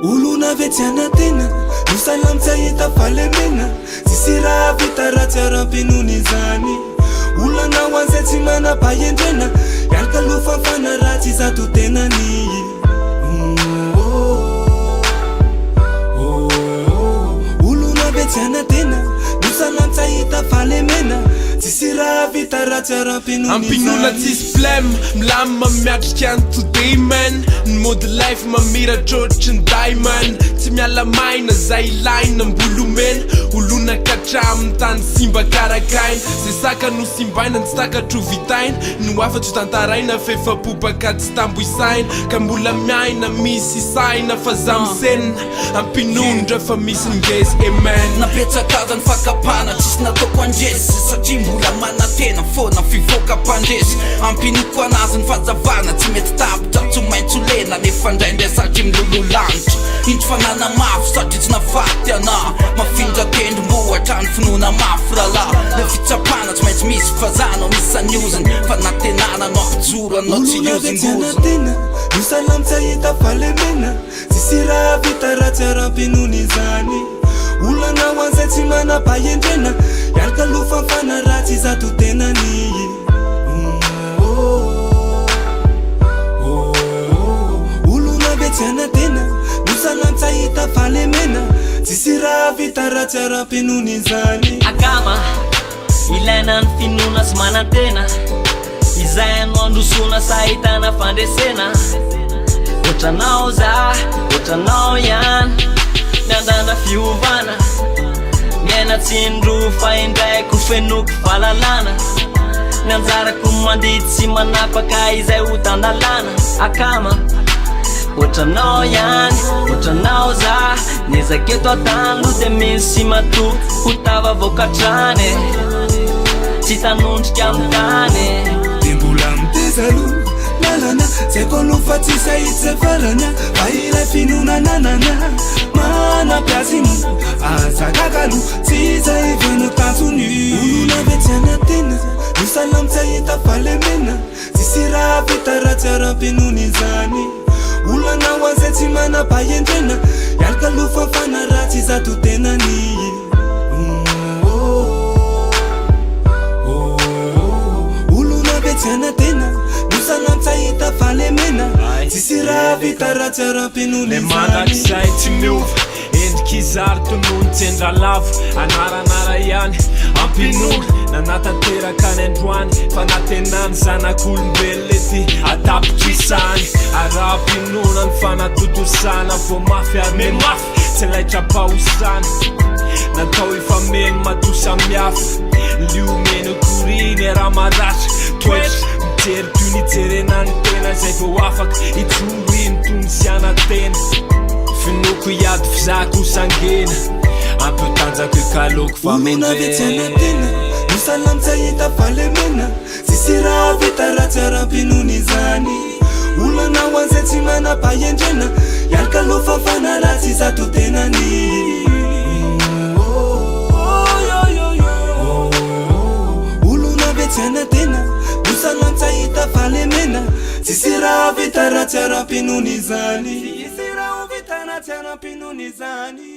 olona vetiana tena no salamtsahita falemena tsisy raha vita ratsy aram-penony izany olana ho an'izay tsy manam-pahendrena ialika aloha fafana ratsy zato tenany olona vetiana tena no salamtsahita falemena tsisy raha vita ratsy aram-penony ampinona tsisy blème milama miatrika any today man ny mode life mamiratra ohatry ny diamond tsy miala maina zay ilaina mbolomena olona katramin'ny tany simba karakaina zay saka no simbaina tsy takatro vitaina no afa-tsy tantaraina fefapopaka tsy tamboisaina ka mbola miaina misy isaina fa za misenina ampinondra fa misy ngezy amen napetsakazany fakapana tsisy nataoko andresy satria mbola manatena fona fivoaka-pandresy ampinoko anazy ny fazavana tsy mety tapitra tsy maintso lena nefa ndraindray satria milololanitra indro fanana mafy satria tsy nafaty ana mafindra tendro mbohatra ny finoana mafy rahalahy le fitsapana tsy maintsy misy fazana misy anioziny fa natenana anao ampijoro anao tsy iozingoziny no salamtsahita falemena tsisy raha vita ratsy aram-penony izany olana ho an'izay tsy manam-pahendrena ialika aloha fafana ratsy zato tenany olona vetiana tena no salamtsahita falemena tsisy raha vita ratsy aram-penony izany akama ilaina ny finoana sy manantena izay ano androsona sahitana fandresena ohatranao za ohatranao ihany miandana fiovana miaina tsindro fa indraiko fenoko fahalalana ny anjarako mandidy sy manapaka izay ho tandalana akama ohatranao ihany ohatranao za nezaketo atandro de misy matoky ho tava vokatrany tsy tanondrika amin'ny tany de mbola mitezalo lalana zay kono fa tsy sahitsy farana fa ilay finonananana manampiaziny azakakalo tsy zay veno tatsony olona vetiana tena no salamtsahita falemena tsisy raha vita ratsy aram-penony izany olana ho an'izay tsy manam-pahendrena ialika aloha fafana ratsy zato tenany olona vetiana tena no salamtsahita falemena tsisy raha vita ratsy aram-penony manakizay tsy miova endrikizary tonony tsendra lavo anaranara ihany ampinora nanatanteraka ny androany fa natenany zanak'olombelona ety atapitrisany ara-pinona ny fanatotosana vo mafy ary me mafy tsy laitra-pahosana natao ifameno matosa miafa liomeno koriny raha maratra toetra mijery toy nijerenany tena zay vo afaka itsoroiny toy ny sianatena finoko iady fizako sangena ampetanjako ikaloko fa olona vetiana tena no salamtsahita falemena tsisy raha vita ratsy aram-penony izany olana ho an'izay tsy manam-pahendrena ialika aloha fafana ratsy zato tenany olona vetiana tena no salamtsahita falemena tsisy raha vita ratsy aram-penony izany tsisy raha vita ratsy aram-penony izany